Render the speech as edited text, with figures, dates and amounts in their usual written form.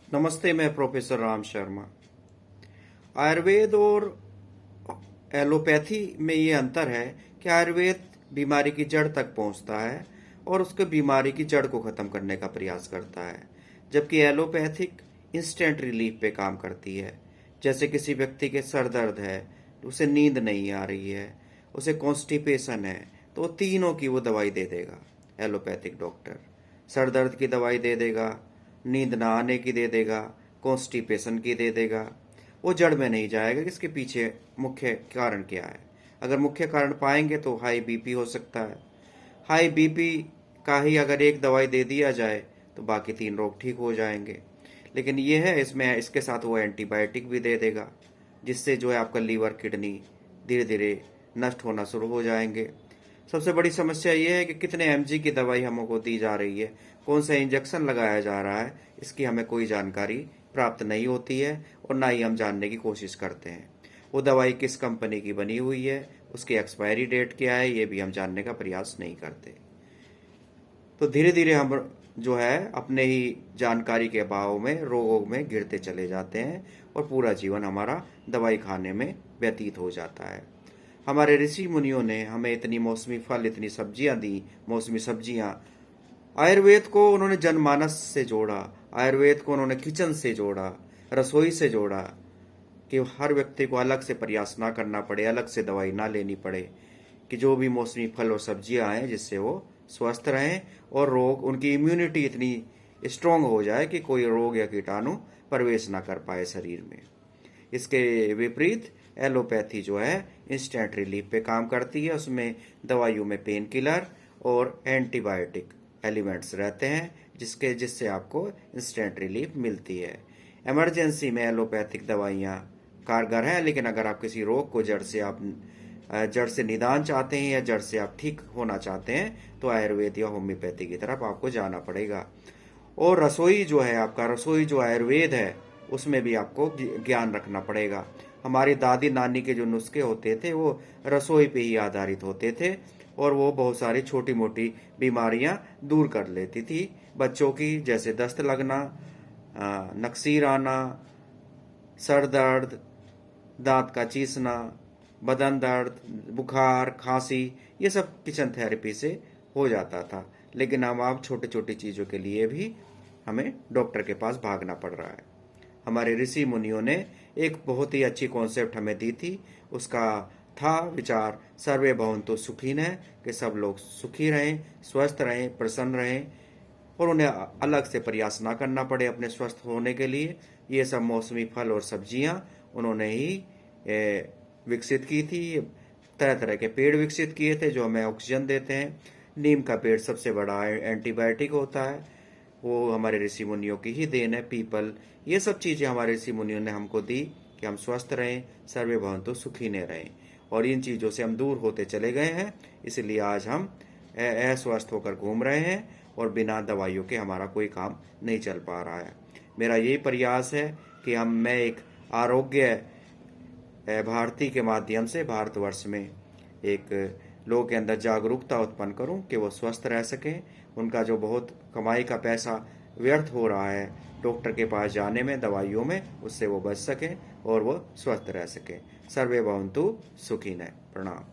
नमस्ते, मैं प्रोफेसर राम शर्मा। आयुर्वेद और एलोपैथी में ये अंतर है कि आयुर्वेद बीमारी की जड़ तक पहुंचता है और उसके बीमारी की जड़ को खत्म करने का प्रयास करता है, जबकि एलोपैथिक इंस्टेंट रिलीफ पे काम करती है। जैसे किसी व्यक्ति के सर दर्द है, उसे नींद नहीं आ रही है, उसे कॉन्स्टिपेशन है, तो वो तीनों की वो दवाई दे देगा। एलोपैथिक डॉक्टर सर दर्द की दवाई दे देगा, नींद ना आने की दे देगा, कॉन्स्टिपेशन की दे देगा। वो जड़ में नहीं जाएगा कि इसके पीछे मुख्य कारण क्या है। अगर मुख्य कारण पाएंगे तो हाई बीपी हो सकता है। हाई बीपी का ही अगर एक दवाई दे दिया जाए तो बाकी तीन रोग ठीक हो जाएंगे। लेकिन ये है, इसमें इसके साथ वो एंटीबायोटिक भी दे देगा, जिससे जो है आपका लीवर किडनी धीरे धीरे नष्ट होना शुरू हो जाएंगे। सबसे बड़ी समस्या ये है कि कितने एमजी की दवाई हमको दी जा रही है, कौन सा इंजेक्शन लगाया जा रहा है, इसकी हमें कोई जानकारी प्राप्त नहीं होती है और ना ही हम जानने की कोशिश करते हैं। वो दवाई किस कंपनी की बनी हुई है, उसकी एक्सपायरी डेट क्या है, ये भी हम जानने का प्रयास नहीं करते। तो धीरे धीरे हम जो है अपने ही जानकारी के अभाव में रोगों में गिरते चले जाते हैं और पूरा जीवन हमारा दवाई खाने में व्यतीत हो जाता है। हमारे ऋषि मुनियों ने हमें इतनी मौसमी फल, इतनी सब्जियां दी, मौसमी सब्जियां। आयुर्वेद को उन्होंने जनमानस से जोड़ा, आयुर्वेद को उन्होंने किचन से जोड़ा, रसोई से जोड़ा, कि हर व्यक्ति को अलग से प्रयास ना करना पड़े, अलग से दवाई ना लेनी पड़े, कि जो भी मौसमी फल और सब्जियां आए जिससे वो स्वस्थ रहें और रोग, उनकी इम्यूनिटी इतनी स्ट्रांग हो जाए कि कोई रोग या कीटाणु प्रवेश ना कर पाए शरीर में। इसके विपरीत एलोपैथी जो है इंस्टेंट रिलीफ पे काम करती है। उसमें दवाइयों में पेन किलर और एंटीबायोटिक एलिमेंट्स रहते हैं, जिससे आपको इंस्टेंट रिलीफ मिलती है। इमरजेंसी में एलोपैथिक दवाइयाँ कारगर हैं, लेकिन अगर आप किसी रोग को जड़ से निदान चाहते हैं या जड़ से आप ठीक होना चाहते हैं तो आयुर्वेद या होम्योपैथी की तरफ आपको जाना पड़ेगा। और रसोई जो है आपका, रसोई जो आयुर्वेद है उसमें भी आपको ज्ञान रखना पड़ेगा। हमारी दादी नानी के जो नुस्खे होते थे वो रसोई पे ही आधारित होते थे और वो बहुत सारी छोटी मोटी बीमारियां दूर कर लेती थी बच्चों की, जैसे दस्त लगना, नक्सीर आना, सर दर्द, दांत का चीसना, बदन दर्द, बुखार, खांसी, ये सब किचन थेरेपी से हो जाता था। लेकिन अब छोटी छोटी चीज़ों के लिए भी हमें डॉक्टर के पास भागना पड़ रहा है। हमारे ऋषि मुनियों ने एक बहुत ही अच्छी कॉन्सेप्ट हमें दी थी। उसका था विचार सर्वे भवन्तु सुखिनः, कि सब लोग सुखी रहें, स्वस्थ रहें, प्रसन्न रहें और उन्हें अलग से प्रयास ना करना पड़े अपने स्वस्थ होने के लिए। ये सब मौसमी फल और सब्जियां उन्होंने ही विकसित की थी। तरह तरह के पेड़ विकसित किए थे जो हमें ऑक्सीजन देते हैं। नीम का पेड़ सबसे बड़ा एंटीबायोटिक होता है, वो हमारे ऋषि मुनियों की ही देन है। पीपल, ये सब चीजें हमारे ऋषि मुनियों ने हमको दी कि हम स्वस्थ रहें, सर्वे भवन्तु सुखिनः रहें। और इन चीजों से हम दूर होते चले गए हैं, इसलिए आज हम अस्वस्थ होकर घूम रहे हैं और बिना दवाइयों के हमारा कोई काम नहीं चल पा रहा है। मेरा यही प्रयास है कि मैं एक आरोग्य भारती के माध्यम से भारतवर्ष में एक लोगों के अंदर जागरूकता उत्पन्न करूं कि वो स्वस्थ रह सकें। उनका जो बहुत कमाई का पैसा व्यर्थ हो रहा है डॉक्टर के पास जाने में, दवाइयों में, उससे वो बच सकें और वो स्वस्थ रह सकें। सर्वे भवन्तु सुखिनः। प्रणाम।